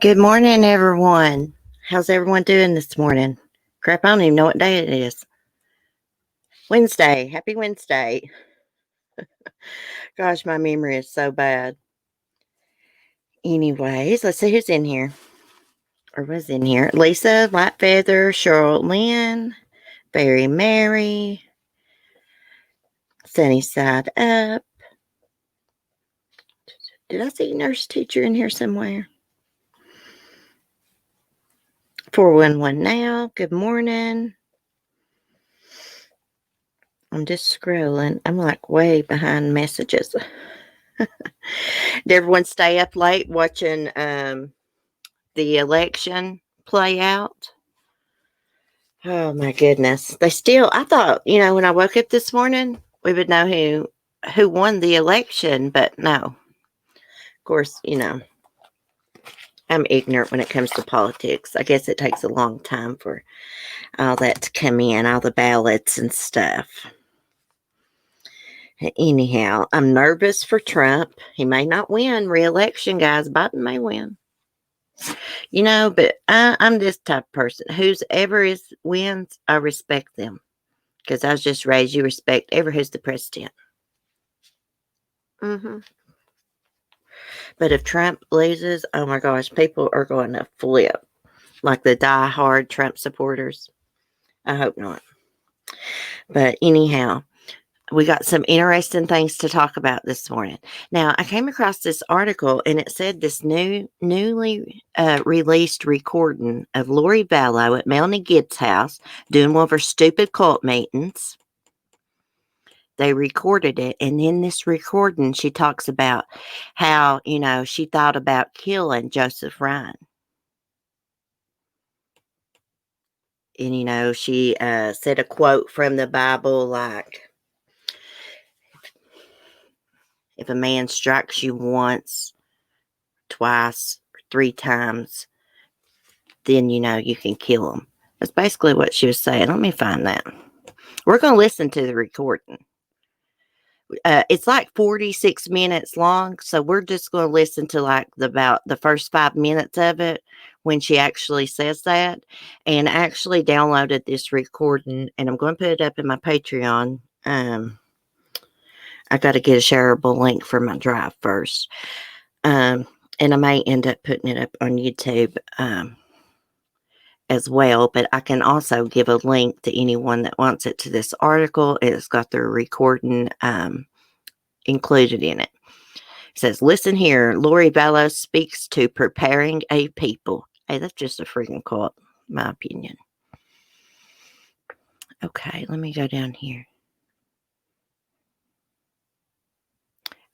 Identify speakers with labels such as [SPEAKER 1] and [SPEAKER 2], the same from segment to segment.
[SPEAKER 1] Good morning, everyone. How's everyone doing this morning? Crap, I don't even know what day it is. Wednesday. Happy Wednesday. Gosh, my memory is so bad. Anyways, let's see who's in here. Or was in here. Lisa, Light Feather, Cheryl Lynn, Very Mary, Sunny Side Up. Did I see nurse teacher in here somewhere? 411 now. Good morning. I'm just scrolling. I'm like way behind messages. Did everyone stay up late watching the election play out? Oh my goodness. I thought, when I woke up this morning, we would know who won the election, but no. Of course, I'm ignorant when it comes to politics. I guess it takes a long time for all that to come in, all the ballots and stuff. Anyhow, I'm nervous for Trump. He may not win re-election, guys. Biden may win. But I'm this type of person. Whoever wins, I respect them. Because I was just raised, you respect who's the president. But if Trump loses, oh my gosh, people are going to flip. Like the die-hard Trump supporters. I hope not. But anyhow, we got some interesting things to talk about this morning. Now, I came across this article and it said this newly released recording of Lori Vallow at Melanie Gibbs' house doing one of her stupid cult meetings. They recorded it, and in this recording, she talks about how, she thought about killing Joseph Ryan. And, she said a quote from the Bible like, if a man strikes you once, twice, 3 times, then, you can kill him. That's basically what she was saying. Let me find that. We're going to listen to the recording. It's like 46 minutes long, so we're just going to listen to about the first 5 minutes of it when she actually says that. And I actually downloaded this recording, and I'm going to put it up in my Patreon. I got to get a shareable link for my drive first. And I may end up putting it up on YouTube as well, but I can also give a link to anyone that wants it to this article. It's got the recording included in it. It says, listen here, Lori Vallow speaks to preparing a people. Hey, that's just a freaking quote, my opinion. Okay, let me go down here.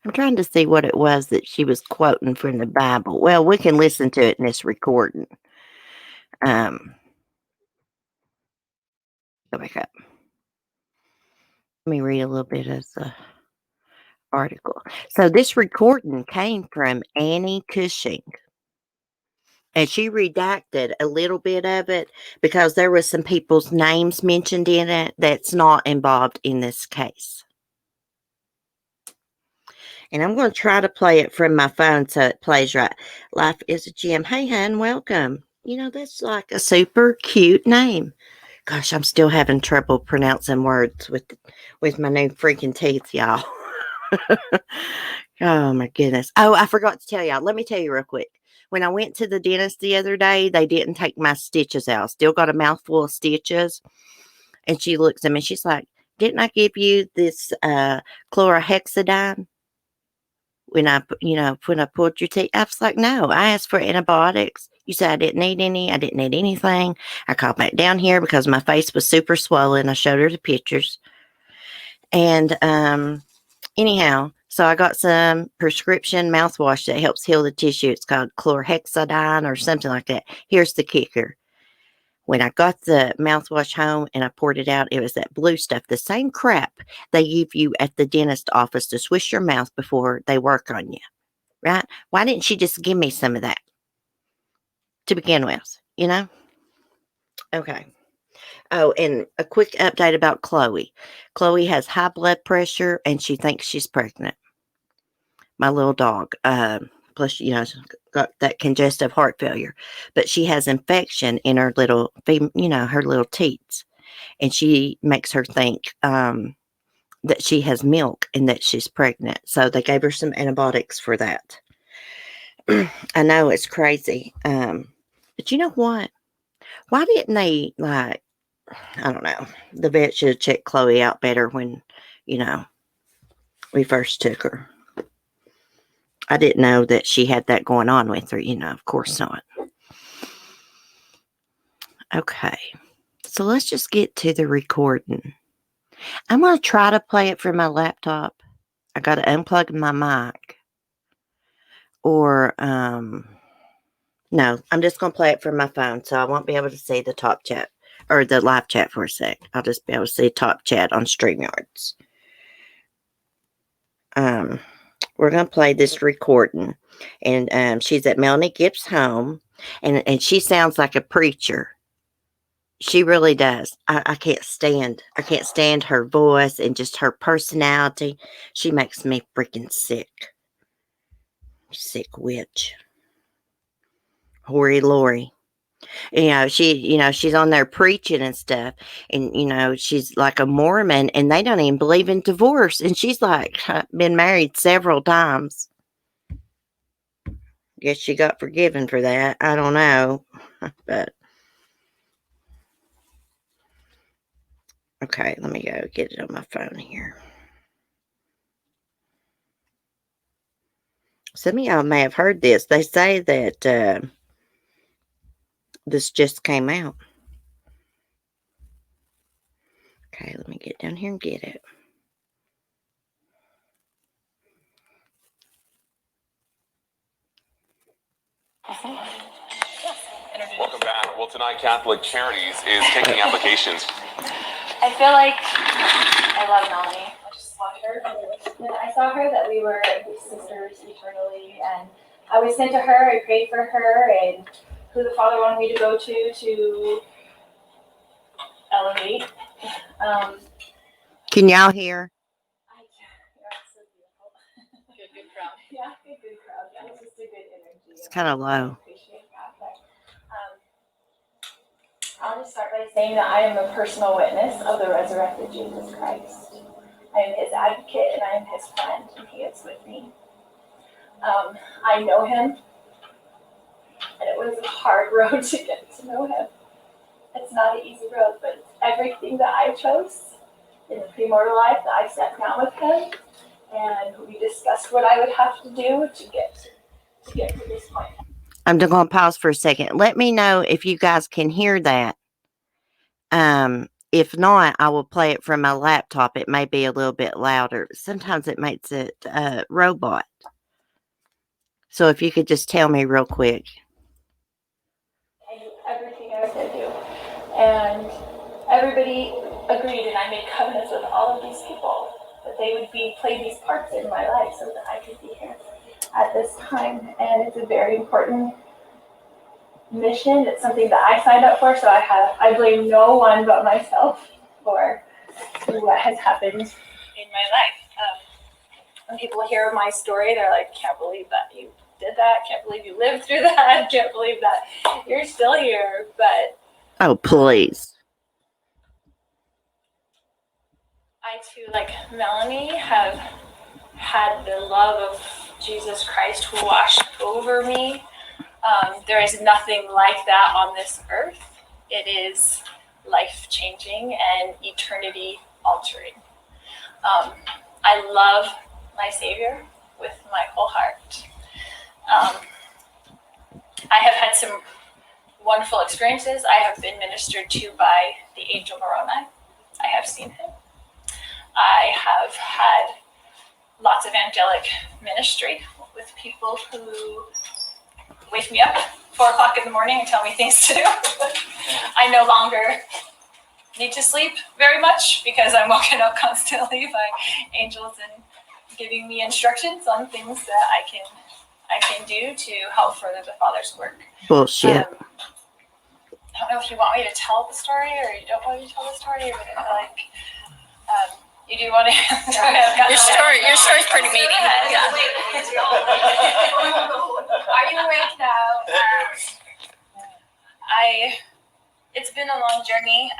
[SPEAKER 1] I'm trying to see what it was that she was quoting from the Bible. Well, we can listen to it in this recording. Go back up. Let me read a little bit of the article. So this recording came from Annie Cushing. And she redacted a little bit of it because there was some people's names mentioned in it that's not involved in this case. And I'm going to try to play it from my phone so it plays right. Life is a gym. Hey, hun, welcome. That's like a super cute name. Gosh, I'm still having trouble pronouncing words with my new freaking teeth, y'all. Oh, my goodness. Oh, I forgot to tell y'all. Let me tell you real quick. When I went to the dentist the other day, they didn't take my stitches out. Still got a mouthful of stitches. And she looks at me. She's like, didn't I give you this chlorhexidine when I pulled your teeth? I was like, no, I asked for antibiotics. You said I didn't need any. I didn't need anything. I called back down here because my face was super swollen. I showed her the pictures. And anyhow, so I got some prescription mouthwash that helps heal the tissue. It's called chlorhexidine or something like that. Here's the kicker. When I got the mouthwash home and I poured it out, it was that blue stuff, the same crap they give you at the dentist office to swish your mouth before they work on you, right? Why didn't she just give me some of that to begin with, Okay. Oh, and a quick update about Chloe. Chloe has high blood pressure and she thinks she's pregnant. My little dog. Plus, she's got that congestive heart failure. But she has infection in her little, her little teats. And she makes her think that she has milk and that she's pregnant. So they gave her some antibiotics for that. I know it's crazy. But you know what? Why didn't they, I don't know. The vet should have checked Chloe out better when, we first took her. I didn't know that she had that going on with her, of course not. Okay. So let's just get to the recording. I'm going to try to play it from my laptop. I got to unplug my mic. Or, no, I'm just going to play it from my phone, so I won't be able to see the top chat or the live chat for a sec. I'll just be able to see top chat on StreamYards. We're going to play this recording, and she's at Melanie Gibbs' home, and she sounds like a preacher. She really does. I can't stand her voice and just her personality. She makes me freaking sick. Sick witch. Hoary Lori. She's on there preaching and stuff. And, she's like a Mormon and they don't even believe in divorce. And she's like, been married several times. Guess she got forgiven for that. I don't know. But, okay, let me go get it on my phone here. Some of y'all may have heard this. They say that this just came out. Okay, let me get down here and get it.
[SPEAKER 2] Welcome back. Well, tonight Catholic Charities is taking applications.
[SPEAKER 3] I feel like I love Melanie. I just saw her. When I saw her, that we were sisters eternally, and I was sent to her. I prayed for her, and who the Father wanted me to go to elevate.
[SPEAKER 1] Can y'all hear?
[SPEAKER 3] So beautiful. Good crowd. Yeah, good crowd. Yeah, it's just a good energy.
[SPEAKER 1] It's kind of low.
[SPEAKER 3] I appreciate that. But, I'll just start by saying that I am a personal witness of the resurrected Jesus Christ. I am his advocate and I am his friend, and he is with me. I know him, and it was a hard road to get to know him. It's not an easy road, but it's everything that I chose in the premortal life that I sat down with him, and we discussed what I would have to do to get to this point.
[SPEAKER 1] I'm just going to pause for a second. Let me know if you guys can hear that. If not, I will play it from my laptop. It may be a little bit louder. Sometimes it makes it robot. So if you could just tell me real quick.
[SPEAKER 3] I knew everything I was going to do. And everybody agreed, and I made covenants with all of these people that they would play these parts in my life so that I could be here at this time. And it's a very important mission. It's something that I signed up for, so I blame no one but myself for what has happened in my life. When people hear my story, they're like, can't believe that you did that, can't believe you lived through that, can't believe that you're still here. But
[SPEAKER 1] Oh, please.
[SPEAKER 3] I too, like Melanie, have had the love of Jesus Christ wash over me. There is nothing like that on this earth. It is life-changing and eternity-altering. I love my Savior with my whole heart. I have had some wonderful experiences. I have been ministered to by the angel Moroni. I have seen him. I have had lots of angelic ministry with people who wake me up 4 o'clock in the morning and tell me things to do. I no longer need to sleep very much because I'm woken up constantly by angels and giving me instructions on things that I can do to help further the Father's work.
[SPEAKER 1] Bullshit.
[SPEAKER 3] I don't know if you want me to tell the story or you don't want me to tell the story, but You do want to? Your story's pretty meaty. Yeah. Are you awake now? It's been a long journey.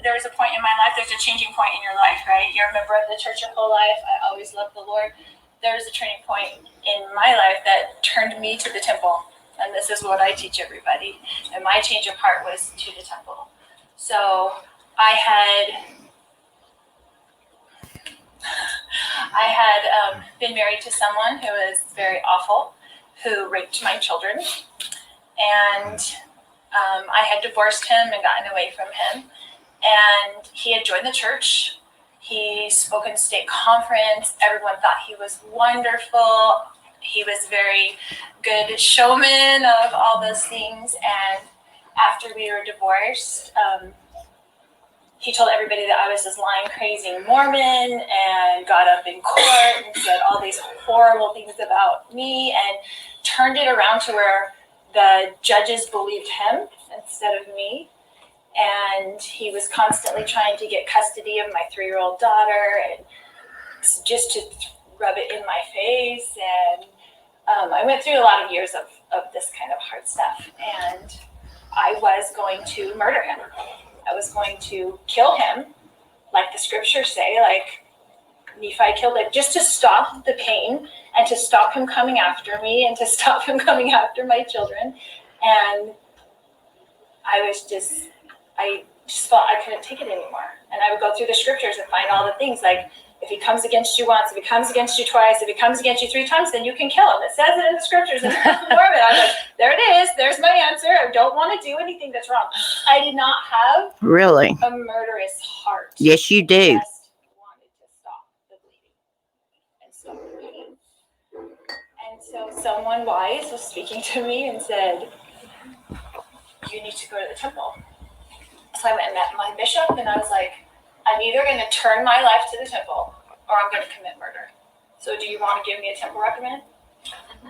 [SPEAKER 3] There was a point in my life. There's a changing point in your life, right? You're a member of the church your whole life. I always loved the Lord. There was a turning point in my life that turned me to the temple, and this is what I teach everybody. And my change of heart was to the temple. So I had been married to someone who was very awful, who raped my children, and I had divorced him and gotten away from him. And he had joined the church. He spoke in state conference. Everyone thought he was wonderful. He was very good showman of all those things. And after we were divorced, he told everybody that I was this lying, crazy Mormon, and got up in court and said all these horrible things about me, and turned it around to where the judges believed him instead of me. And he was constantly trying to get custody of my 3-year-old daughter, and just to rub it in my face. And I went through a lot of years of this kind of hard stuff, and I was going to murder him. I was going to kill him, like the scriptures say, like Nephi killed him, just to stop the pain and to stop him coming after me and to stop him coming after my children. And I just felt I couldn't take it anymore. And I would go through the scriptures and find all the things, like, if he comes against you once, if he comes against you twice, if he comes against you 3 times, then you can kill him. It says it in the scriptures. And I was like, there it is. There's my answer. I don't want to do anything that's wrong. I did not have
[SPEAKER 1] Really?
[SPEAKER 3] a murderous heart.
[SPEAKER 1] Yes, you do.
[SPEAKER 3] I just wanted to stop the bleeding and stop the pain. And so someone wise was speaking to me and said, you need to go to the temple. So I went and met my bishop, and I was like, I'm either going to turn my life to the temple or I'm going to commit murder. So do you want to give me a temple recommend?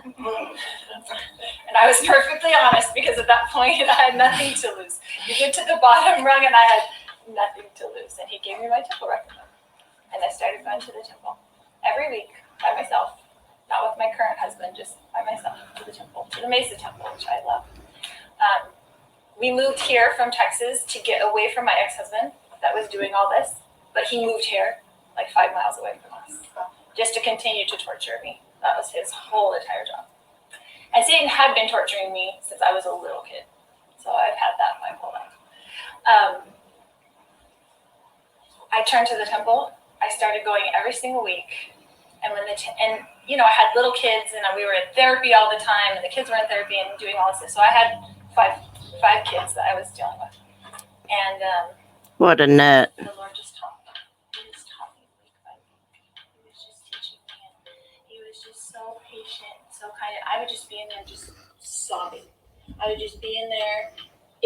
[SPEAKER 3] And I was perfectly honest, because at that point I had nothing to lose. You get to the bottom rung and I had nothing to lose. And he gave me my temple recommend. And I started going to the temple every week by myself, not with my current husband, just by myself, to the temple, to the Mesa temple, which I love. We moved here from Texas to get away from my ex-husband that was doing all this, but he moved here like 5 miles away from us just to continue to torture me. That was his whole entire job. And Satan had been torturing me since I was a little kid, so I've had that my whole life. I turned to the temple. I started going every single week, and I had little kids, and we were in therapy all the time, and the kids were in therapy and doing all this. So I had five kids that I was dealing with, and
[SPEAKER 1] what a nut.
[SPEAKER 3] the Lord just taught me. He just taught me week by week. He was just teaching me, and he was just so patient, so kind. I would just be in there just sobbing. I would just be in there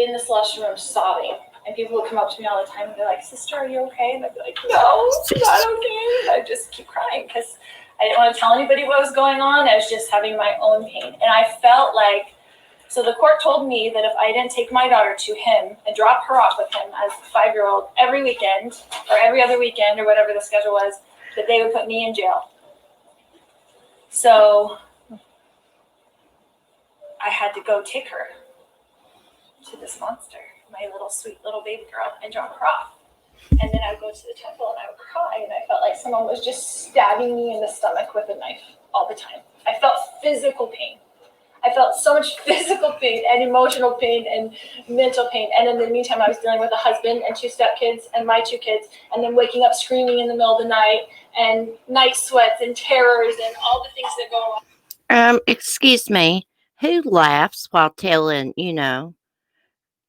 [SPEAKER 3] in the slush room sobbing. And people would come up to me all the time and be like, sister, are you okay? And I'd be like, no, I'm not okay. And I'd just keep crying because I didn't want to tell anybody what was going on. I was just having my own pain. And I felt like, so the court told me that if I didn't take my daughter to him and drop her off with him as a 5-year-old every weekend or every other weekend or whatever the schedule was, that they would put me in jail. So I had to go take her to this monster, my little sweet little baby girl, and drop her off. And then I would go to the temple and I would cry, and I felt like someone was just stabbing me in the stomach with a knife all the time. I felt physical pain. I felt so much physical pain and emotional pain and mental pain. And in the meantime, I was dealing with a husband and 2 stepkids and my 2 kids, and then waking up screaming in the middle of the night, and night sweats and terrors and all the things that go on.
[SPEAKER 1] Excuse me. Who laughs while telling,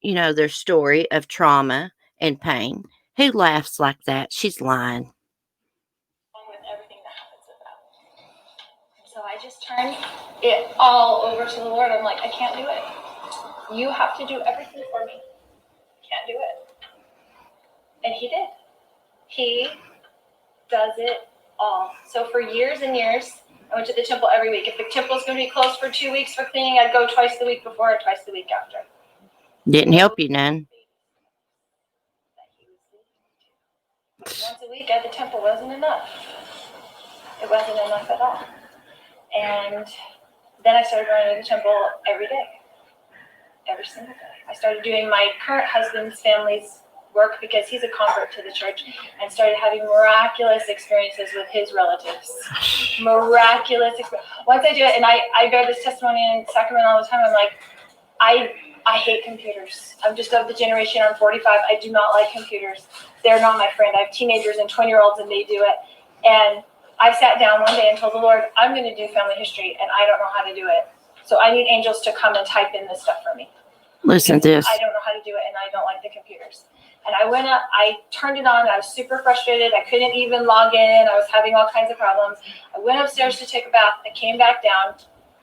[SPEAKER 1] their story of trauma and pain? Who laughs like that? She's lying.
[SPEAKER 3] With everything that happens with that. So I just turned it all over to the Lord. I'm like, I can't do it. You have to do everything for me. I can't do it. And he did. He does it all. So for years and years, I went to the temple every week. If the temple was going to be closed for 2 weeks for cleaning, I'd go twice the week before and twice the week after.
[SPEAKER 1] Didn't help you none.
[SPEAKER 3] once a week at the temple wasn't enough. It wasn't enough at all. And then I started going to the temple every day, every single day. I started doing my current husband's family's work because he's a convert to the church, and started having miraculous experiences with his relatives. Miraculous experience. Once I do it, and I bear this testimony in Sacramento all the time, I'm like, I hate computers. I'm just of the generation, I'm 45, I do not like computers. They're not my friend. I have teenagers and 20-year-olds and they do it. And I sat down one day and told the Lord, I'm going to do family history and I don't know how to do it. So I need angels to come and type in this stuff for me.
[SPEAKER 1] Listen to this.
[SPEAKER 3] I don't know how to do it and I don't like the computers. And I went up, I turned it on, I was super frustrated. I couldn't even log in. I was having all kinds of problems. I went upstairs to take a bath. I came back down.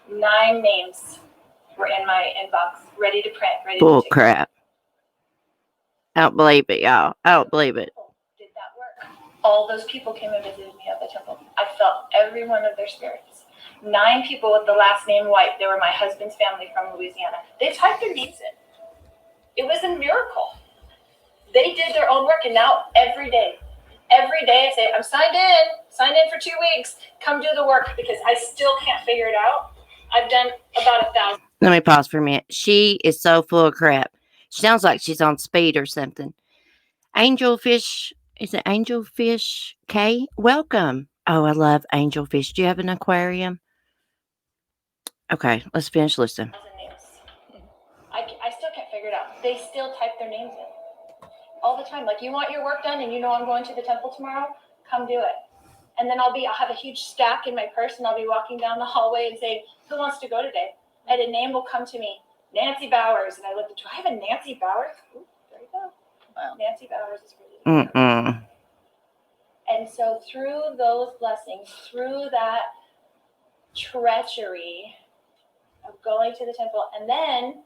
[SPEAKER 3] 9 names were in my inbox, ready to print, ready
[SPEAKER 1] Bull
[SPEAKER 3] to take.
[SPEAKER 1] crap. I don't believe it, y'all. I don't believe it.
[SPEAKER 3] Did that work? All those people came and visited me at the temple. I felt every one of their spirits. 9 people with the last name White. They were my husband's family from Louisiana. They typed their names in. It was a miracle. They did their own work, and now every day I say, I'm signed in for 2 weeks. Come do the work, because I still can't figure it out. I've done about 1,000.
[SPEAKER 1] Let me pause for a minute. She is so full of crap. She sounds like she's on speed or something. Angelfish, is it Angelfish K? Welcome. Oh, I love Angelfish. Do you have an aquarium? Okay, let's finish listening.
[SPEAKER 3] Names. I still can't figure it out. They still type their names in all the time. Like, you want your work done and you know I'm going to the temple tomorrow? Come do it. And then I'll have a huge stack in my purse, and I'll be walking down the hallway and saying, who wants to go today? And a name will come to me, Nancy Bowers. And I look, do I have a Nancy Bowers? Ooh, there you go. Wow. Nancy Bowers is really good. And so through those blessings, through that treachery of going to the temple, and then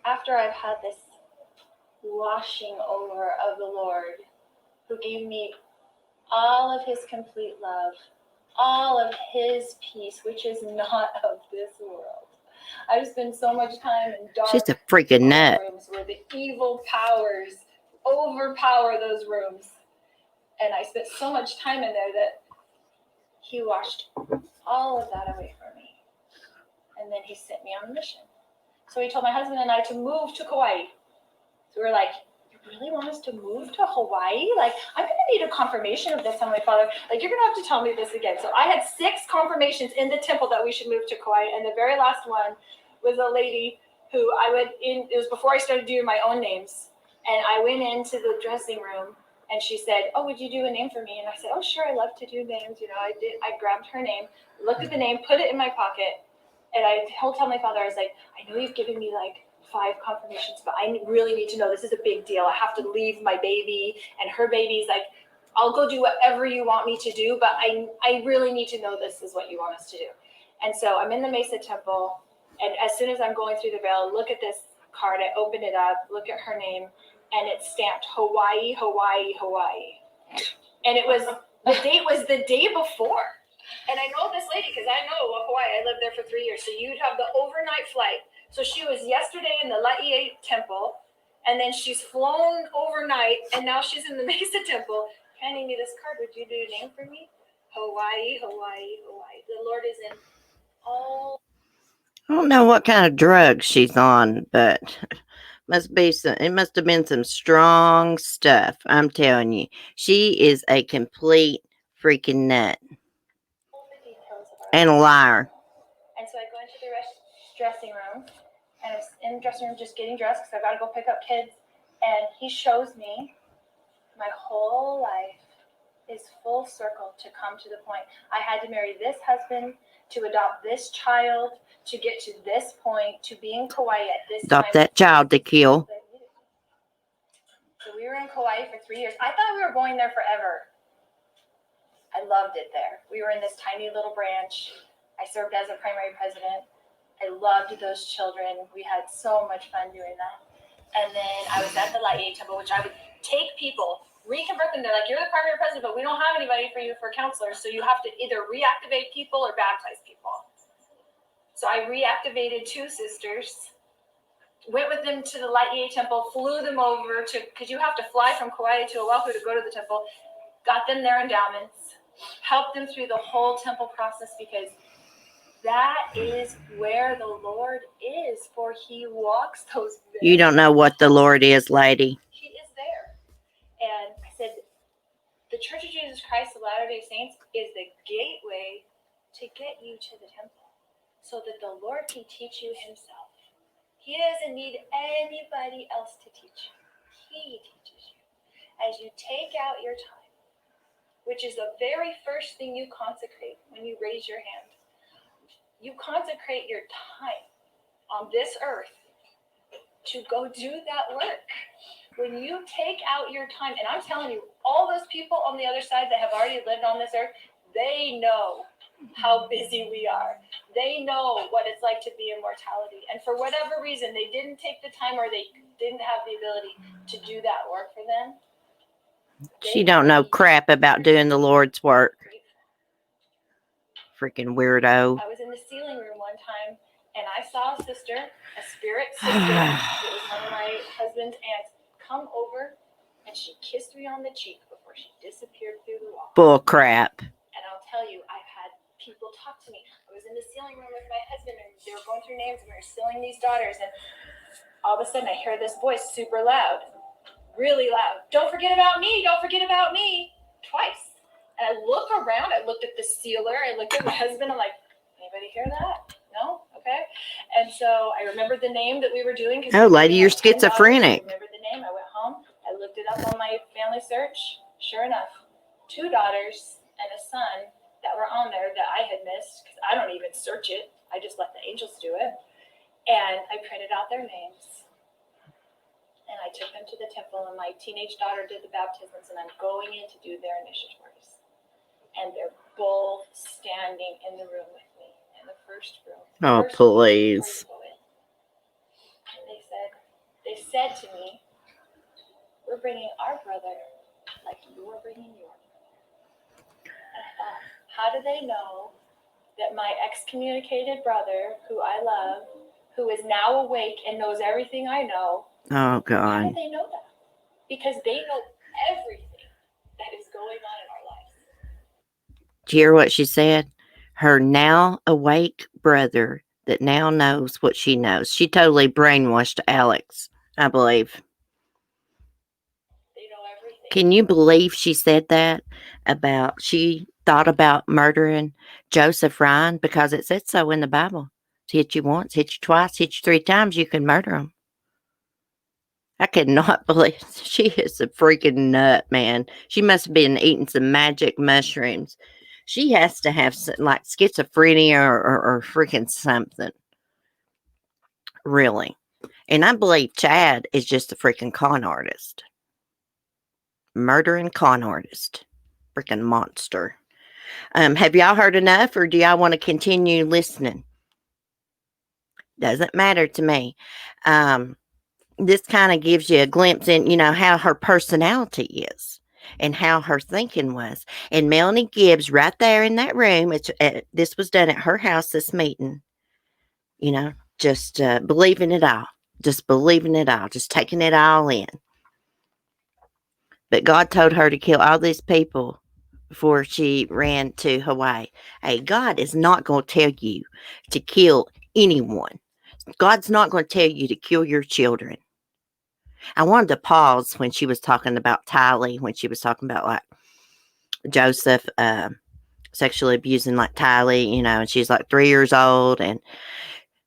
[SPEAKER 3] after I've had this washing over of the Lord, who gave me all of his complete love, all of his peace, which is not of this world. I've spent so much time in dark
[SPEAKER 1] She's a freaking nut.
[SPEAKER 3] rooms where the evil powers overpower those rooms. And I spent so much time in there that he washed all of that away from me. And then he sent me on a mission. So he told my husband and I to move to Kauai. So we were like, you really want us to move to Hawaii? Like, I'm going to need a confirmation of this, Heavenly Father. Like, you're going to have to tell me this again. So I had 6 confirmations in the temple that we should move to Kauai. And the very last one was a lady who it was before I started doing my own names. And I went into the dressing room and she said, oh, would you do a name for me? And I said, oh, sure, I love to do names. You know, I did. I grabbed her name, looked at the name, put it in my pocket. And I told my father, I was like, I know you've given me like 5 confirmations, but I really need to know, this is a big deal. I have to leave my baby and her baby's like, I'll go do whatever you want me to do, but I really need to know this is what you want us to do. And so I'm in the Mesa Temple, and as soon as I'm going through the veil, look at this card, I open it up, look at her name, and it's stamped Hawaii, Hawaii, Hawaii. And the date was the day before. And I know this lady because I know Hawaii. I lived there for 3 years. So you'd have the overnight flight. So she was yesterday in the Laie Temple, and then she's flown overnight, and now she's in the Mesa Temple, handing me this card. Would you do a name for me? Hawaii, Hawaii, Hawaii. The Lord is in all.
[SPEAKER 1] I don't know what kind of drugs she's on, but it must have been some strong stuff. I'm telling you, she is a complete freaking nut and a liar.
[SPEAKER 3] And so I go into the dressing room, and I'm in the dressing room just getting dressed because I've got to go pick up kids. And he shows me my whole life is full circle to come to the point. I had to marry this husband, to adopt this child, to get to this point, to be in Kauai at this time.
[SPEAKER 1] Adopt that child to kill.
[SPEAKER 3] So we were in Kauai for 3 years. I thought we were going there forever. I loved it there. We were in this tiny little branch. I served as a primary president. I loved those children. We had so much fun doing that. And then I was at the Laie Temple, which I would take people, reconvert them. They're like, you're the primary president, but we don't have anybody for you for counselors. So you have to either reactivate people or baptize people. So I reactivated 2 sisters. went with them to the Light temple, flew them over to, because you have to fly from Kauai to Oahu to go to the temple, got them their endowments, helped them through the whole temple process, because that is where the Lord is, for he walks those.
[SPEAKER 1] You don't know what the Lord is, lady.
[SPEAKER 3] He is there. And I said, the Church of Jesus Christ of Latter-day Saints is the gateway to get you to the temple so that the Lord can teach you himself. He doesn't need anybody else to teach you. He teaches you. As you take out your time, which is the very first thing you consecrate when you raise your hand, you consecrate your time on this earth to go do that work. When you take out your time, and I'm telling you, all those people on the other side that have already lived on this earth, they know how busy we are. They know what it's like to be in mortality. And for whatever reason, they didn't take the time, or they didn't have the ability to do that work for them.
[SPEAKER 1] She don't know crap about doing the Lord's work. Freaking weirdo.
[SPEAKER 3] I was in the ceiling room one time, and I saw a sister, a spirit sister. It was one of my husband's aunts, come over, and she kissed me on the cheek before she disappeared through the wall.
[SPEAKER 1] Bull crap.
[SPEAKER 3] And I'll tell you, I've had people talk to me. I was in the ceiling room with my husband, and they were going through names, and we were sealing these daughters, and all of a sudden I hear this voice super loud, really loud. Don't forget about me. Don't forget about me. Twice. And I look around. I looked at the sealer. I looked at my husband. I'm like, anybody hear that? No? Okay. And so I remembered the name that we were doing.
[SPEAKER 1] Oh, lady, you're schizophrenic.
[SPEAKER 3] I remembered the name. I went home. I looked it up on my family search. Sure enough, 2 daughters and a son that were on there that I had missed, because I don't even search it. I just let the angels do it. And I printed out their names. And I took them to the temple, and my teenage daughter did the baptisms, and I'm going in to do their initiatories. And they're both standing in the room with me, in the first room.
[SPEAKER 1] Oh, please.
[SPEAKER 3] And they said to me, we're bringing our brother like you're bringing your brother. And I thought, how do they know that my excommunicated brother, who I love, who is now awake and knows everything I know,
[SPEAKER 1] oh, God.
[SPEAKER 3] How do they know that? Because they know everything that is going on in our lives.
[SPEAKER 1] Did you hear what she said? Her now awake brother that now knows what she knows. She totally brainwashed Alex, I believe.
[SPEAKER 3] They know everything.
[SPEAKER 1] Can you believe she said that about, she thought about murdering Joseph Ryan because it said so in the Bible. Hit you once, hit you twice, hit you 3 times, you can murder him. I cannot believe she is a freaking nut, man. She must have been eating some magic mushrooms. She has to have some, like schizophrenia or freaking something. Really. And I believe Chad is just a freaking con artist. Murdering con artist. Freaking monster. Have y'all heard enough, or do y'all want to continue listening? Doesn't matter to me. This kind of gives you a glimpse in, you know, how her personality is and how her thinking was. And Melanie Gibbs, right there in that room, this was done at her house, this meeting, you know, just believing it all, just believing it all, just taking it all in. But God told her to kill all these people before she ran to Hawaii. Hey, God is not going to tell you to kill anyone. God's not going to tell you to kill your children. I wanted to pause when she was talking about Tylee, when she was talking about like Joseph sexually abusing like Tylee, you know, and she's like 3 years old, and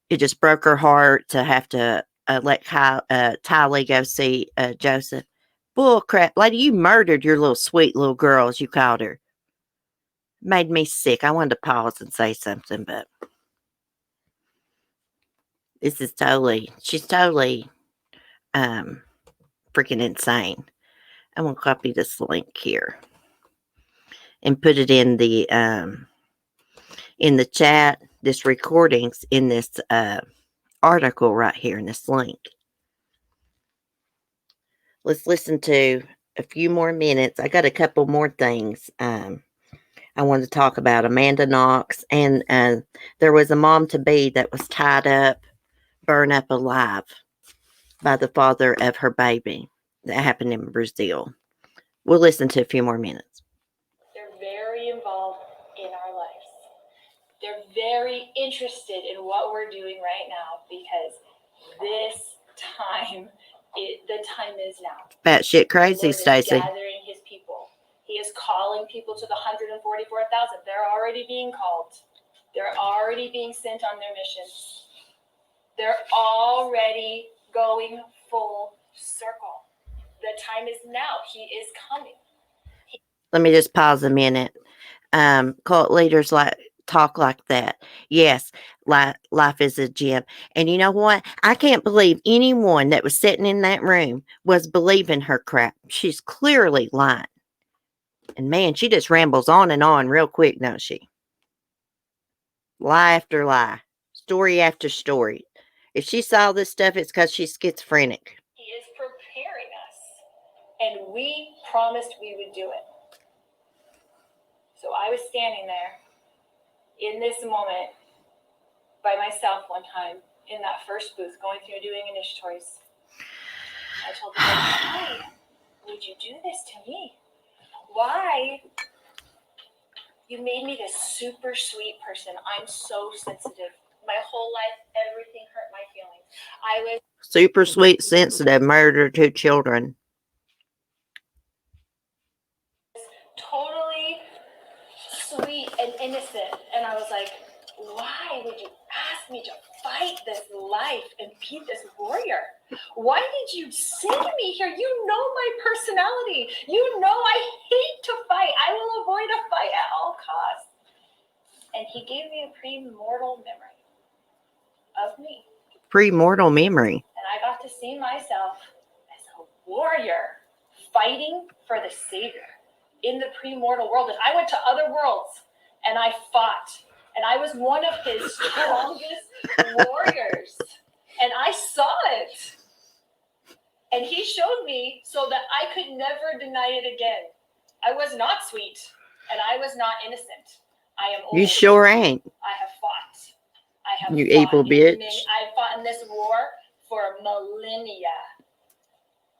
[SPEAKER 1] it just broke her heart to have to let Tylee go see Joseph. Bull crap, lady, you murdered your little sweet little girl, as you called her. Made me sick. I wanted to pause and say something, but this is she's totally freaking insane. I'm going to copy this link here and put it in the chat, this recordings in this article right here in this link. Let's listen to a few more minutes. I got a couple more things I wanted to talk about. Amanda Knox, and there was a mom-to-be that was tied up, burned up alive. by the father of her baby. That happened in Brazil. We'll listen to a few more minutes.
[SPEAKER 3] They're very involved in our lives. They're very interested in what we're doing right now because this time, the time is now.
[SPEAKER 1] Batshit crazy, Stacy.
[SPEAKER 3] Gathering his people. He is calling people to the 144,000. They're already being called. They're already being sent on their missions. They're already going full circle. The time is now. He is coming.
[SPEAKER 1] Let me just pause a minute. Cult leaders talk like that. Yes, life is a gym. And you know what? I can't believe anyone that was sitting in that room was believing her crap. She's clearly lying. And man, she just rambles on and on real quick, don't she? Lie after lie. Story after story. If she saw this stuff, it's because she's schizophrenic.
[SPEAKER 3] He is preparing us. And we promised we would do it. So I was standing there in this moment by myself one time in that first booth going through doing initiatories. I told them, why would you do this to me? Why? You made me this super sweet person. I'm so sensitive. My whole life, everything hurt my feelings. I was
[SPEAKER 1] super sweet, sensitive, murdered 2 children.
[SPEAKER 3] Totally sweet and innocent. And I was like, why would you ask me to fight this life and be this warrior? Why did you send me here? You know my personality. You know I hate to fight. I will avoid a fight at all costs. And he gave me a pre-mortal memory of me.
[SPEAKER 1] Pre-mortal memory.
[SPEAKER 3] And I got to see myself as a warrior fighting for the Savior in the pre-mortal world. And I went to other worlds and I fought. And I was one of his strongest warriors. And I saw it. And he showed me so that I could never deny it again. I was not sweet and I was not innocent. I am old.
[SPEAKER 1] You sure ain't.
[SPEAKER 3] I have fought. I have
[SPEAKER 1] you
[SPEAKER 3] fought
[SPEAKER 1] evil bitch.
[SPEAKER 3] I fought in this war for millennia.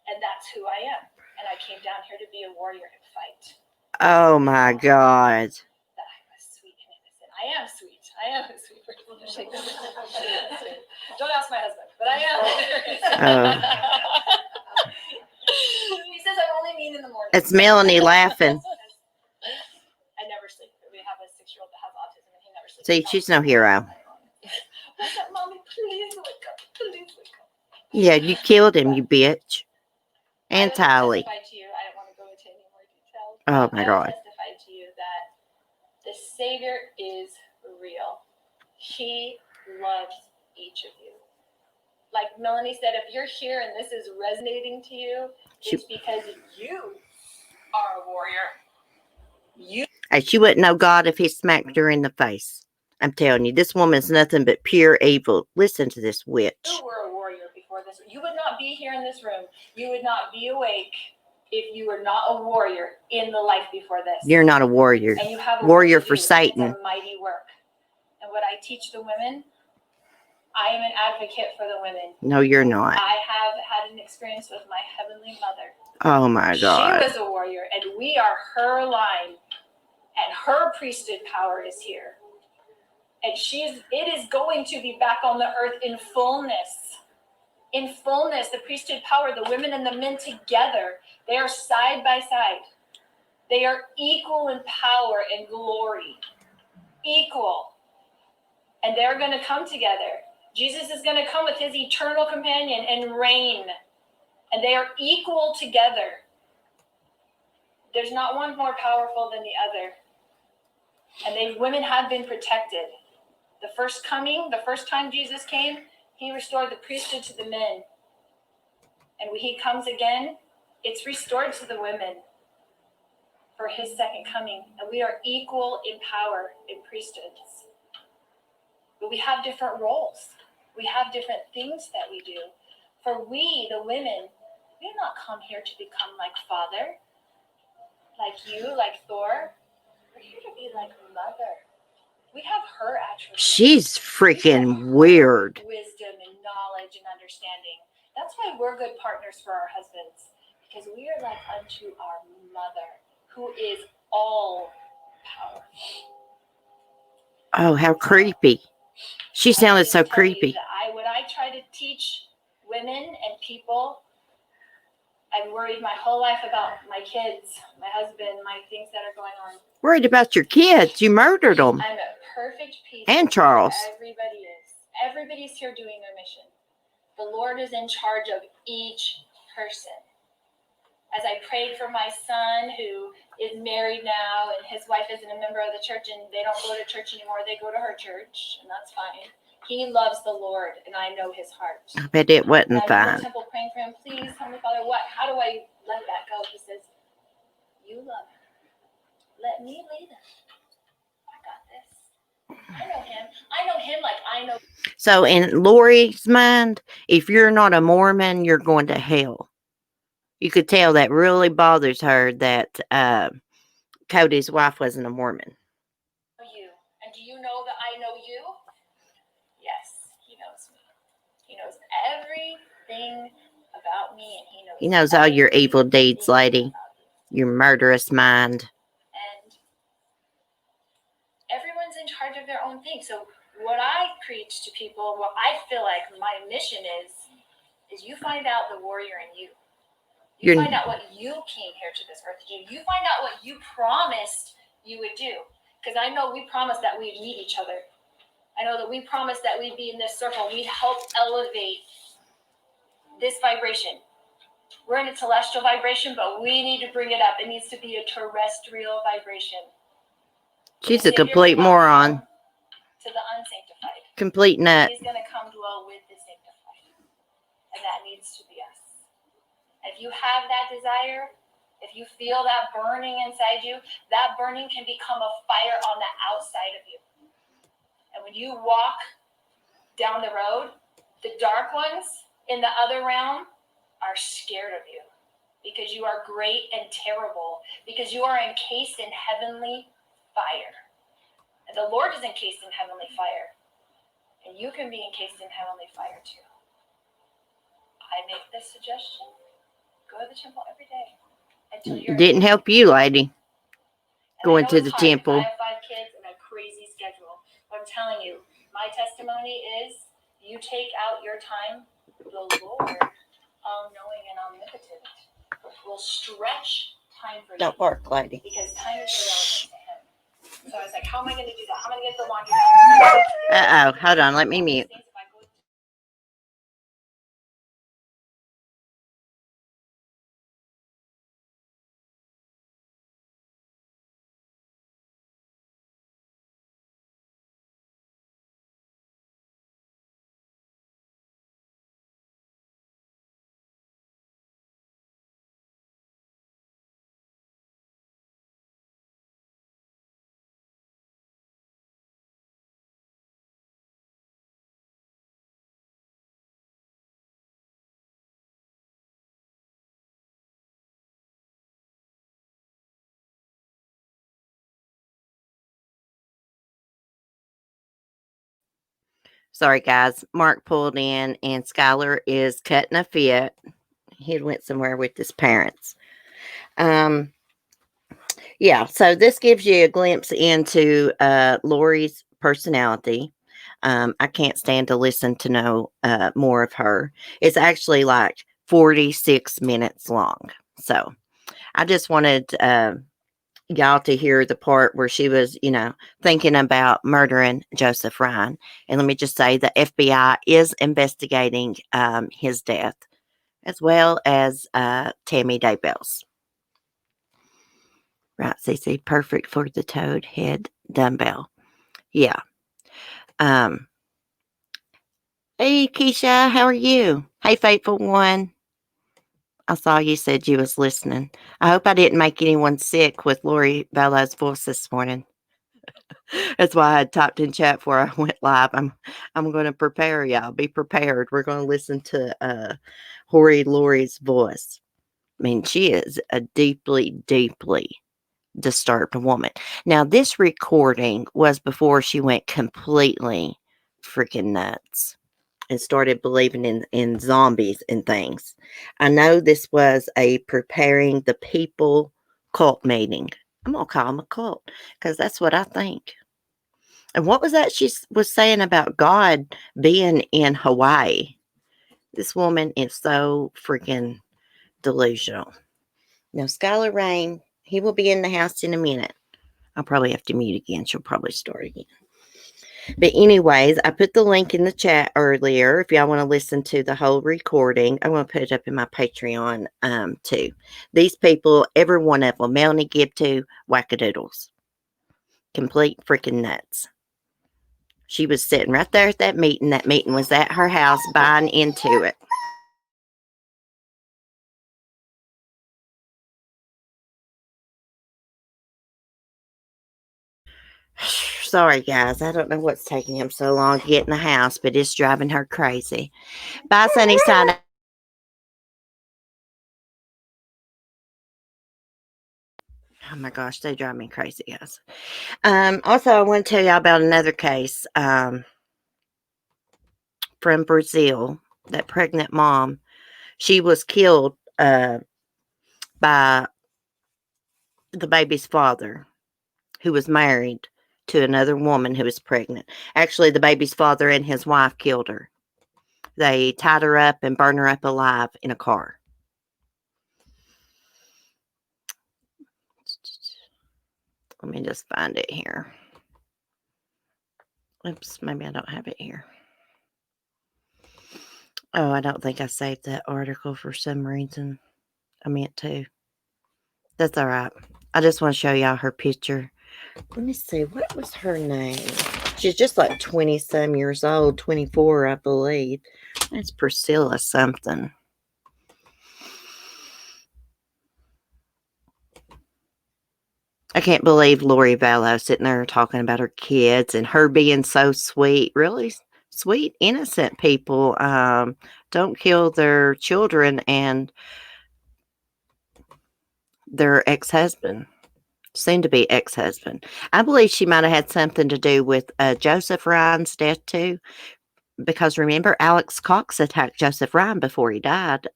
[SPEAKER 3] And that's who I am. And I came down here to be a warrior and fight.
[SPEAKER 1] Oh my God.
[SPEAKER 3] That I was sweet and innocent. I am sweet. I am a sweet person. Don't ask my husband, but I am. He says I'm only mean in the morning.
[SPEAKER 1] It's Melanie laughing.
[SPEAKER 3] I never sleep. We have a 6-year-old that has autism and he never sleeps.
[SPEAKER 1] See, she's no hero.
[SPEAKER 3] Wake up, Mommy, please wake up. Please wake up.
[SPEAKER 1] Yeah, you killed him, you bitch. And Tylee.
[SPEAKER 3] I don't want to go into any more details.
[SPEAKER 1] Oh my God.
[SPEAKER 3] I testify to you that the Savior is real. He loves each of you. Like Melanie said, if you're here and this is resonating to you, it's because you are a warrior.
[SPEAKER 1] Hey, she wouldn't know God if he smacked her in the face. I'm telling you, this woman's nothing but pure evil. Listen to this witch.
[SPEAKER 3] You were a warrior before this. You would not be here in this room. You would not be awake if you were not a warrior in the life before this.
[SPEAKER 1] You're not a warrior.
[SPEAKER 3] And you have a
[SPEAKER 1] warrior
[SPEAKER 3] work to
[SPEAKER 1] for
[SPEAKER 3] do.
[SPEAKER 1] Satan.
[SPEAKER 3] It's a mighty work. And what I teach the women, I am an advocate for the women.
[SPEAKER 1] No, you're not.
[SPEAKER 3] I have had an experience with my heavenly mother.
[SPEAKER 1] Oh my God.
[SPEAKER 3] She was a warrior, and we are her line, and her priesthood power is here. And it is going to be back on the earth in fullness. In fullness, the priesthood power, the women and the men together, they are side by side. They are equal in power and glory. Equal. And they're going to come together. Jesus is going to come with his eternal companion and reign. And they are equal together. There's not one more powerful than the other. And women have been protected. The first time Jesus came, he restored the priesthood to the men. And when he comes again, it's restored to the women for his second coming. And we are equal in power in priesthoods. But we have different roles. We have different things that we do. For we, the women, we did not come here to become like Father, like you, like Thor. We're here to be like Mother. We have her attributes.
[SPEAKER 1] She's freaking weird.
[SPEAKER 3] Wisdom and knowledge and understanding. That's why we're good partners for our husbands, because we are like unto our mother, who is all power.
[SPEAKER 1] Oh, how creepy. She sounded so creepy.
[SPEAKER 3] When I try to teach women and people, I've worried my whole life about my kids, my husband, my things that are going on.
[SPEAKER 1] Worried about your kids. You murdered them.
[SPEAKER 3] I'm at perfect peace.
[SPEAKER 1] And Charles.
[SPEAKER 3] Everybody is. Everybody's here doing their mission. The Lord is in charge of each person. As I prayed for my son, who is married now, and his wife isn't a member of the church, and they don't go to church anymore. They go to her church, and that's fine. He loves the Lord, and I know his heart.
[SPEAKER 1] I bet it wasn't
[SPEAKER 3] I'm in
[SPEAKER 1] fine.
[SPEAKER 3] the temple praying for him. Please, Heavenly Father, how do I let that go? He says, you love him. Let me lead him. I got this. I know him. I know him like I know.
[SPEAKER 1] So in Lori's mind, if you're not a Mormon, you're going to hell. You could tell that really bothers her that Cody's wife wasn't a Mormon.
[SPEAKER 3] You. And do you know that I know you? Yes, he knows me. He knows everything about me, and
[SPEAKER 1] he knows all your evil deeds, lady. Your murderous mind.
[SPEAKER 3] And everyone's in charge of their own thing. So what I preach to people, what I feel like my mission is you find out the warrior in you. You find out what you came here to this earth to do. You find out what you promised you would do. Because I know we promised that we'd meet each other. I know that we promised that we'd be in this circle. We'd help elevate this vibration. We're in a celestial vibration, but we need to bring it up. It needs to be a terrestrial vibration.
[SPEAKER 1] She's a complete moron.
[SPEAKER 3] To the unsanctified.
[SPEAKER 1] Complete nut.
[SPEAKER 3] He's going to come dwell with the sanctified. And that needs to be us. If you have that desire, if you feel that burning inside you, that burning can become a fire on the outside of you. And when you walk down the road, the dark ones in the other realm are scared of you because you are great and terrible, because you are encased in heavenly fire. And the Lord is encased in heavenly fire. And you can be encased in heavenly fire too. I make this suggestion. Go to the temple every day.
[SPEAKER 1] It didn't help you, lady. Going to the temple.
[SPEAKER 3] I have 5 kids and a crazy schedule. But I'm telling you, my testimony is you take out your time, the Lord, all-knowing and omnipotent, will stretch time for you.
[SPEAKER 1] Don't bark, lady.
[SPEAKER 3] Because time is irrelevant to him. So I was like, how am I going to do that? How am I going to get the laundry done?
[SPEAKER 1] Uh-oh. Hold on. Let me mute. Sorry, guys. Mark pulled in, and Skylar is cutting a fit. He went somewhere with his parents. Yeah, so this gives you a glimpse into Lori's personality. I can't stand to listen to know more of her. It's actually like 46 minutes long. So I just wanted y'all to hear the part where she was, thinking about murdering Joseph Ryan. And let me just say the FBI is investigating his death, as well as Tammy Daybell's. Right, Cece, perfect for the toad head dumbbell. Yeah. Hey, Keisha, how are you? Hey, faithful one. I saw you said you was listening. I hope I didn't make anyone sick with Lori Vallow's voice this morning. That's why I had typed in chat before I went live. I'm going to prepare y'all. Be prepared. We're going to listen to Hoary Lori's voice. I mean, she is a deeply, deeply disturbed woman. Now, this recording was before she went completely freaking nuts. and started believing in zombies and things. I know this was a preparing the people cult meeting. I'm going to call them a cult because that's what I think. And what was that she was saying about God being in Hawaii? This woman is so freaking delusional. Now, Skylar Rain, he will be in the house in a minute. I'll probably have to mute again. She'll probably start again. But anyways, I put the link in the chat earlier. If y'all want to listen to the whole recording, I'm going to put it up in my Patreon too. These people, every one of them, Melanie Gibto, wackadoodles. Complete freaking nuts. She was sitting right there at that meeting. That meeting was at her house buying into it. Sorry, guys. I don't know what's taking him so long to get in the house, but it's driving her crazy. Bye, Sunnyside. Oh my gosh, they drive me crazy, guys. Also, I want to tell y'all about another case from Brazil. That pregnant mom, she was killed by the baby's father, who was married to another woman who was pregnant. Actually, the baby's father and his wife killed her. They tied her up and burned her up alive in a car. Let me just find it here. Oops, maybe I don't have it here. Oh, I don't think I saved that article for some reason. I meant to. That's all right. I just want to show y'all her picture. Let me see. What was her name? She's just like 20-some years old. 24, I believe. That's Priscilla something. I can't believe Lori Vallow sitting there talking about her kids and her being so sweet. Really sweet, innocent people don't kill their children and their ex-husband. Soon to be ex-husband. I believe she might have had something to do with Joseph Ryan's death too. Because remember, Alex Cox attacked Joseph Ryan before he died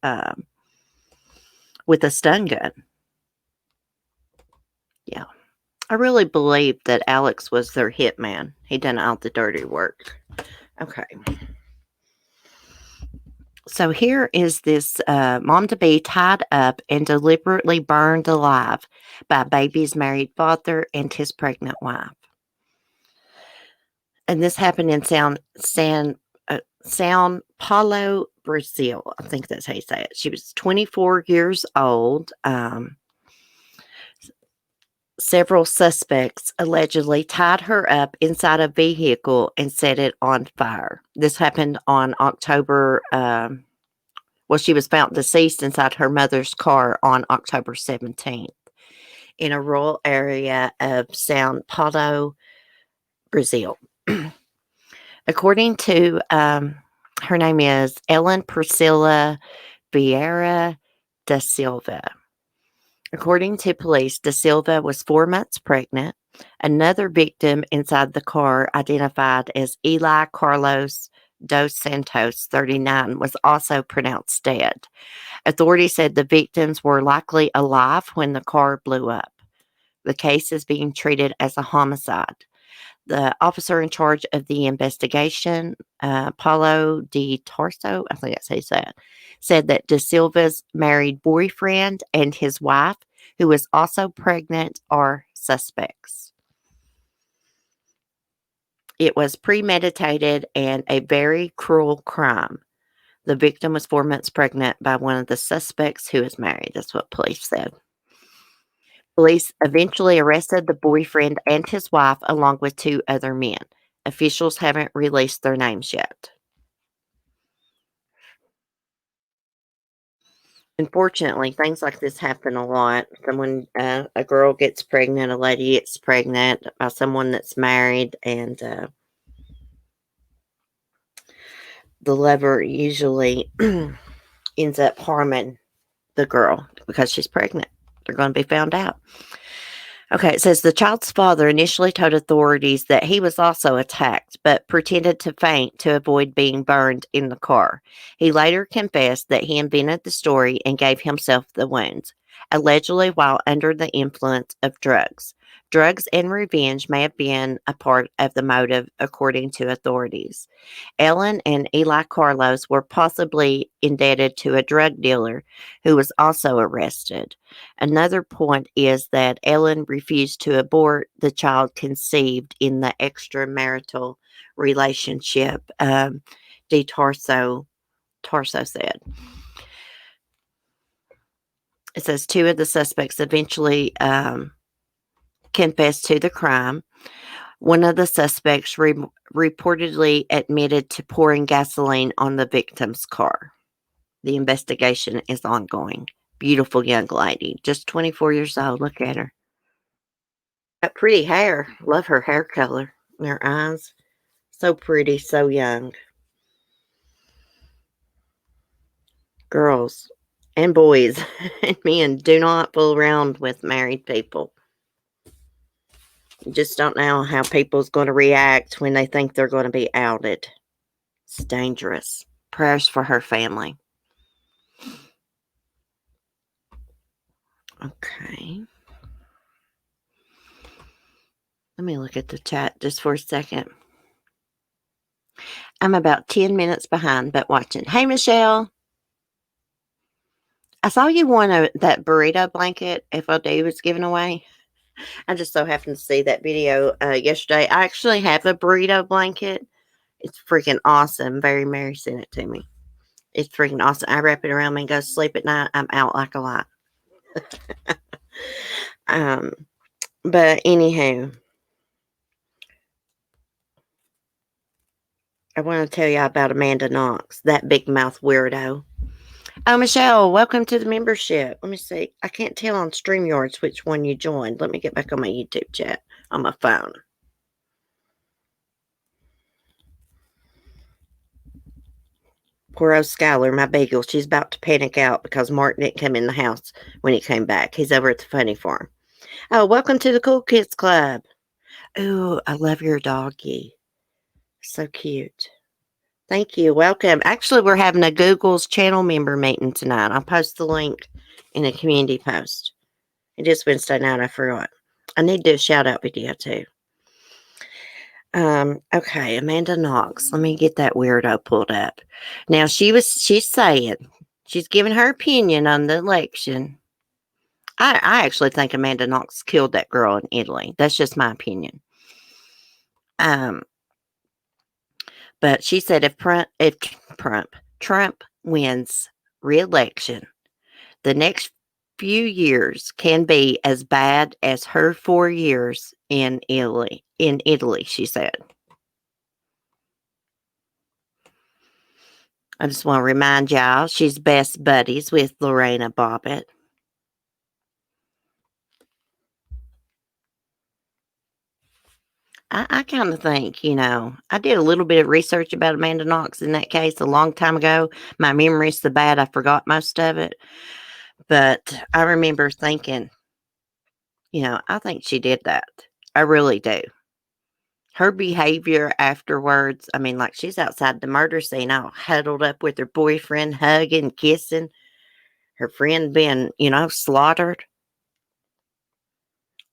[SPEAKER 1] with a stun gun. Yeah. I really believe that Alex was their hitman. He done all the dirty work. Okay. So here is this mom-to-be tied up and deliberately burned alive by baby's married father and his pregnant wife. And this happened in São Paulo, Brazil. I think that's how you say it. She was 24 years old. Several suspects allegedly tied her up inside a vehicle and set it on fire. This happened on October. She was found deceased inside her mother's car on October 17th in a rural area of São Paulo, Brazil. According to, her name is Ellen Priscilla Vieira da Silva. According to police, Da Silva was 4 months pregnant. Another victim inside the car, identified as Eli Carlos dos Santos, 39, was also pronounced dead. Authorities said the victims were likely alive when the car blew up. The case is being treated as a homicide. The officer in charge of the investigation, Paulo de Tarso, I think that's how you say it, said that Da Silva's married boyfriend and his wife, who was also pregnant, are suspects. It was premeditated and a very cruel crime. The victim was 4 months pregnant by one of the suspects who is married. That's what police said. Police eventually arrested the boyfriend and his wife along with 2 other men. Officials haven't released their names yet. Unfortunately, things like this happen a lot. A girl gets pregnant, a lady gets pregnant by someone that's married, and the lover usually ends up harming the girl because she's pregnant. They're going to be found out. Okay, it says the child's father initially told authorities that he was also attacked, but pretended to faint to avoid being burned in the car. He later confessed that he invented the story and gave himself the wounds, allegedly while under the influence of drugs. Drugs and revenge may have been a part of the motive, according to authorities. Ellen and Eli Carlos were possibly indebted to a drug dealer who was also arrested. Another point is that Ellen refused to abort the child conceived in the extramarital relationship, Tarso said. It says two of the suspects eventually confessed to the crime. One of the suspects reportedly admitted to pouring gasoline on the victim's car. The investigation is ongoing. Beautiful young lady, just 24 years old. Look at her. That pretty hair. Love her hair color. And her eyes. So pretty, so young. Girls and boys and men do not fool around with married people. You just don't know how people's going to react when they think they're going to be outed. It's dangerous. Prayers for her family. Okay. Let me look at the chat just for a second. I'm about 10 minutes behind, but watching. Hey, Michelle. I saw you won that burrito blanket FOD was giving away. I just so happened to see that video yesterday. I actually have a burrito blanket. It's freaking awesome. Mary sent it to me. It's freaking awesome. I wrap it around me and go to sleep at night. I'm out like a light. But anywho, I want to tell you about Amanda Knox, that big mouth weirdo. Oh, Michelle, welcome to the membership. Let me see. I can't tell on StreamYards which one you joined. Let me get back on my YouTube chat on my phone. Poor old Skylar, my beagle. She's about to panic out because Martin didn't come in the house when he came back. He's over at the funny farm. Oh, welcome to the Cool Kids Club. Oh, I love your doggy. So cute. Thank you. Welcome. Actually, we're having a Google's channel member meeting tonight. I'll post the link in a community post. It is Wednesday night. I forgot. I need to do a shout out video too. Okay, Amanda Knox. Let me get that weirdo pulled up. Now she's saying she's giving her opinion on the election. I actually think Amanda Knox killed that girl in Italy. That's just my opinion. But she said if Trump wins re-election, the next few years can be as bad as her 4 years in Italy. She said. I just want to remind y'all, she's best buddies with Lorena Bobbitt. I kind of think, I did a little bit of research about Amanda Knox in that case a long time ago. My memory's so bad I forgot most of it. But I remember thinking, I think she did that. I really do. Her behavior afterwards, like she's outside the murder scene, all huddled up with her boyfriend, hugging, kissing. Her friend being, slaughtered.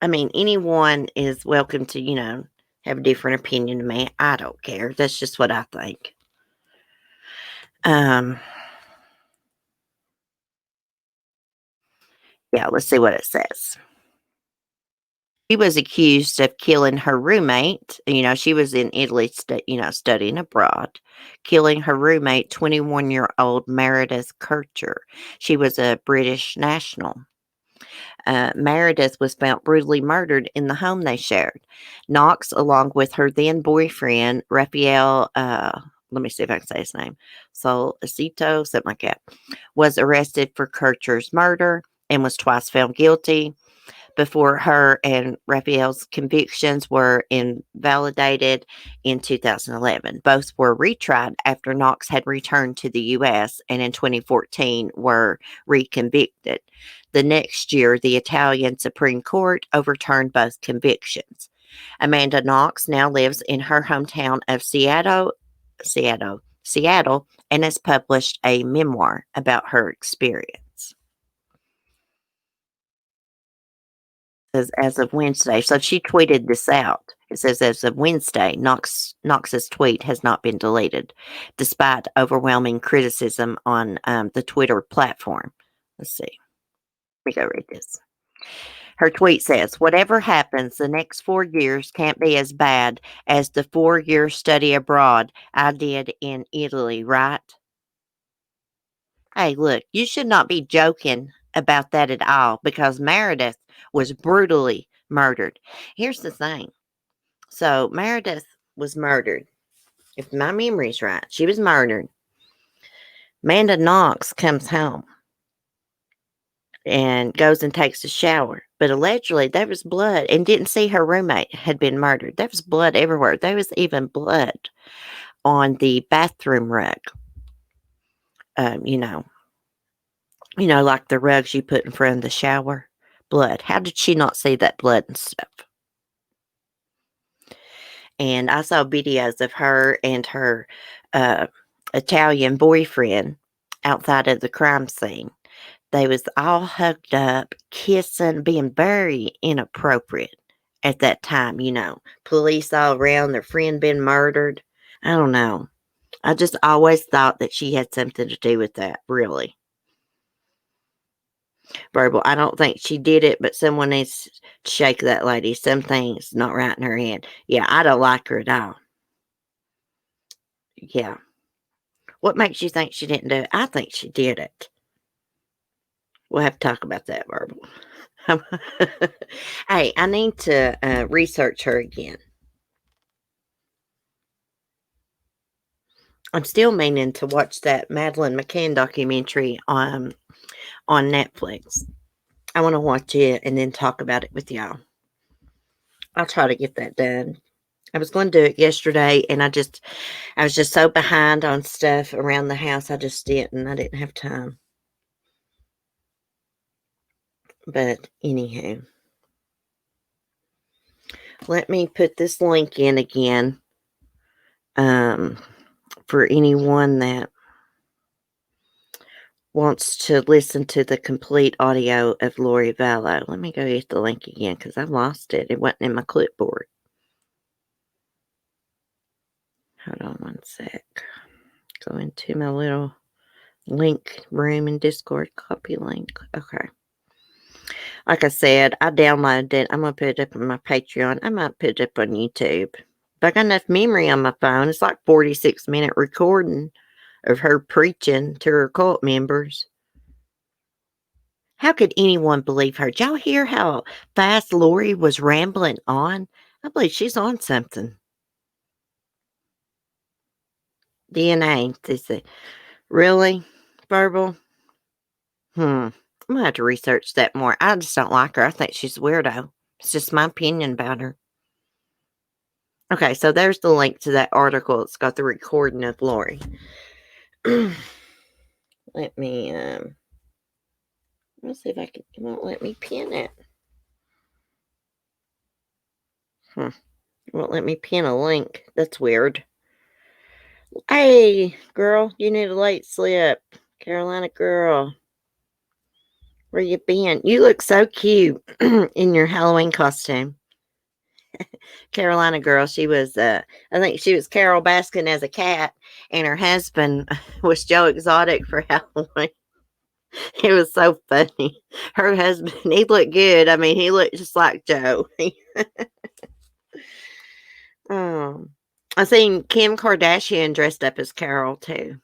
[SPEAKER 1] Anyone is welcome to, have a different opinion to me. I don't care. That's just what I think. Yeah, let's see what it says. She was accused of killing her roommate. She was in Italy, studying abroad, killing her roommate, 21-year-old Meredith Kircher. She was a British national. Meredith was found brutally murdered in the home they shared. Knox, along with her then boyfriend, Raphael, let me see if I can say his name, Solacito, something like that, was arrested for Kircher's murder and was twice found guilty. before her and Raphael's convictions were invalidated in 2011. Both were retried after Knox had returned to the U.S. and in 2014 were reconvicted. The next year, the Italian Supreme Court overturned both convictions. Amanda Knox now lives in her hometown of Seattle, and has published a memoir about her experience. As of Wednesday, so she tweeted this out. It says, as of Wednesday, Knox's tweet has not been deleted, despite overwhelming criticism on the Twitter platform. Let's see. Let me go read this. Her tweet says, whatever happens, the next 4 years can't be as bad as the 4-year study abroad I did in Italy, right? Hey, look, you should not be joking about that at all, because Meredith was brutally murdered. Here's the thing. So Meredith was murdered. If my memory's right, she was murdered. Amanda Knox comes home and goes and takes a shower. But allegedly there was blood, and didn't see her roommate had been murdered. There was blood everywhere. There was even blood on the bathroom rug. You know, like the rugs you put in front of the shower. Blood. How did she not see that blood and stuff? And I saw videos of her and her Italian boyfriend outside of the crime scene. They was all hugged up, kissing, being very inappropriate at that time, Police all around, their friend been murdered. I don't know. I just always thought that she had something to do with that, really. Verbal, I don't think she did it, but someone needs to shake that lady. Something's not right in her head. Yeah, I don't like her at all. Yeah. What makes you think she didn't do it? I think she did it. We'll have to talk about that, Verbal. Hey, I need to research her again. I'm still meaning to watch that Madeleine McCann documentary on Netflix. I want to watch it and then talk about it with y'all. I'll try to get that done. I was going to do it yesterday, and I was just so behind on stuff around the house. I didn't have time. But anywho, let me put this link in again for anyone that wants to listen to the complete audio of Lori Vallow. Let me go get the link again, because I've lost it. It wasn't in my clipboard. Hold on one sec. Go into my little link room in Discord. Copy link. Okay. Like I said, I downloaded it. I'm going to put it up on my Patreon. I might put it up on YouTube. But I got enough memory on my phone. It's like 46-minute recording of her preaching to her cult members. How could anyone believe her? Did y'all hear how fast Lori was rambling on? I believe she's on something. DNA, they say. Really? Verbal? I'm going to have to research that more. I just don't like her. I think she's a weirdo. It's just my opinion about her. Okay, so there's the link to that article. It's got the recording of Lori. Let me, let's see if I can, it won't let me pin it. It won't let me pin a link. That's weird. Hey, girl, you need a late slip. Carolina girl. Where you been? You look so cute in your Halloween costume. Carolina girl, she was, I think she was Carol Baskin as a cat, and her husband was Joe Exotic for Halloween. It was so funny. Her husband, he looked good. I mean, he looked just like Joe. I seen Kim Kardashian dressed up as Carol, too.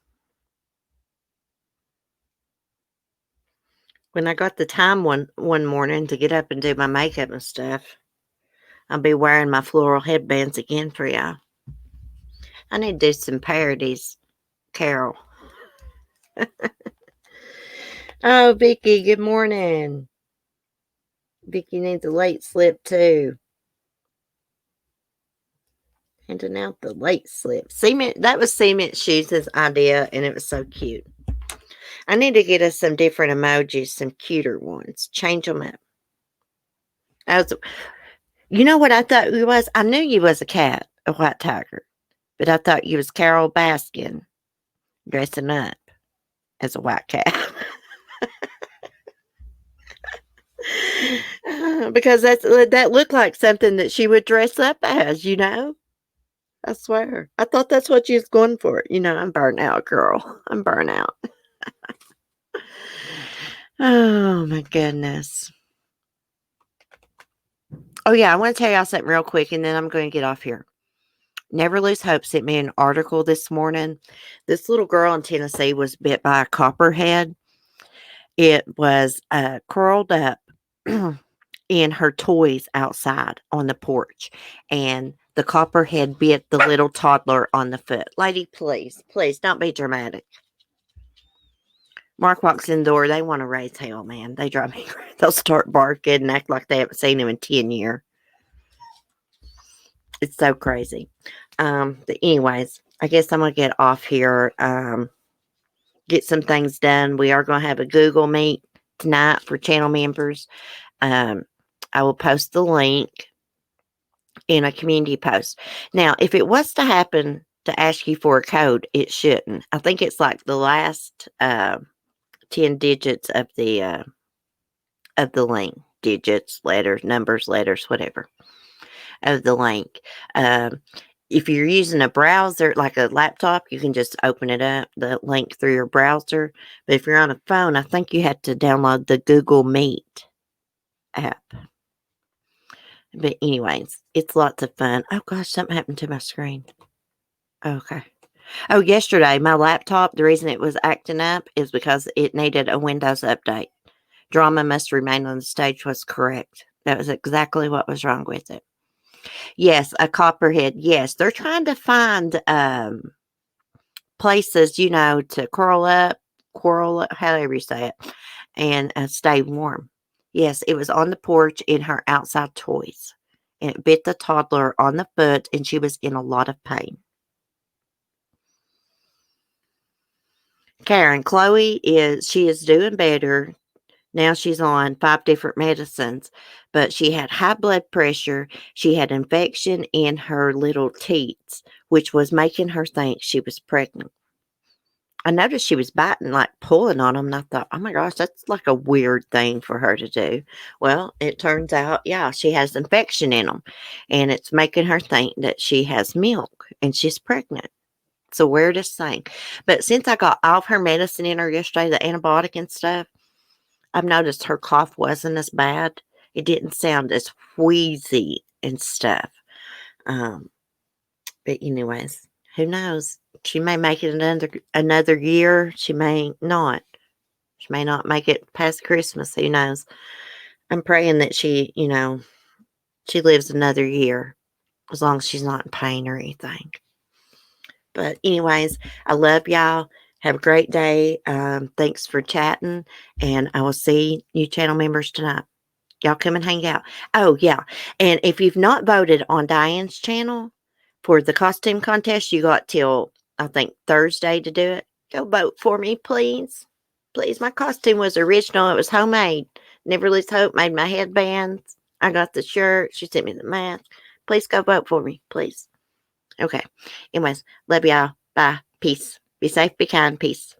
[SPEAKER 1] When I got the time one morning to get up and do my makeup and stuff, I'll be wearing my floral headbands again for y'all. I need to do some parodies, Carol. Oh, Vicky, good morning. Vicky needs a late slip too. Handing out the late slip. Cement, that was Cement Shoes' idea, and it was so cute. I need to get us some different emojis, some cuter ones. Change them up. You know what I thought you was? I knew you was a cat, a white tiger, but I thought you was Carol Baskin dressing up as a white cat. Because that looked like something that she would dress up as, you know? I swear. I thought that's what you was going for. You know, I'm burnt out, girl. I'm burnt out. Oh, my goodness. Oh, yeah, I want to tell y'all something real quick, and then I'm going to get off here. Never Lose Hope sent me an article this morning. This little girl in Tennessee was bit by a copperhead. It was curled up in her toys outside on the porch, and the copperhead bit the little toddler on the foot. Lady, please, please don't be dramatic. Mark walks in the door. They want to raise hell, man. They drive me crazy. They'll start barking and act like they haven't seen him in 10 years. It's so crazy. But anyways, I guess I'm going to get off here, get some things done. We are going to have a Google Meet tonight for channel members. I will post the link in a community post. Now, if it was to happen to ask you for a code, it shouldn't. I think it's like the last 10 digits of the link. Digits, letters, numbers, letters, whatever, of the link. If you're using a browser, like a laptop, you can just open it up, the link through your browser. But if you're on a phone, I think you have to download the Google Meet app. But anyways, it's lots of fun. Oh gosh, something happened to my screen. Okay. Oh, yesterday, my laptop, the reason it was acting up is because it needed a Windows update. Drama must remain on the stage was correct. That was exactly what was wrong with it. Yes, a copperhead. Yes, they're trying to find places, you know, to quarrel up, however you say it, and stay warm. Yes, it was on the porch in her outside toys, and it bit the toddler on the foot, and she was in a lot of pain. Karen, Chloe is doing better. Now she's on 5 different medicines, but she had high blood pressure. She had infection in her little teats, which was making her think she was pregnant. I noticed she was biting, like pulling on them, and I thought, oh my gosh, that's like a weird thing for her to do. Well, it turns out, yeah, she has infection in them, and it's making her think that she has milk and she's pregnant. It's the weirdest thing. But since I got all of her medicine in her yesterday, the antibiotic and stuff, I've noticed her cough wasn't as bad. It didn't sound as wheezy and stuff. But anyways, who knows? She may make it another year. She may not. She may not make it past Christmas. Who knows? I'm praying that she, you know, she lives another year as long as she's not in pain or anything. But anyways, I love y'all. Have a great day. Thanks for chatting, and I will see you channel members tonight. Y'all come and hang out. Oh, yeah. And if you've not voted on Diane's channel for the costume contest, you got till, I think, Thursday to do it. Go vote for me, please. Please. My costume was original. It was homemade. Never Lose Hope made my headbands. I got the shirt. She sent me the mask. Please go vote for me, please. Okay. Anyways, love y'all. Bye. Peace. Be safe, be kind. Peace.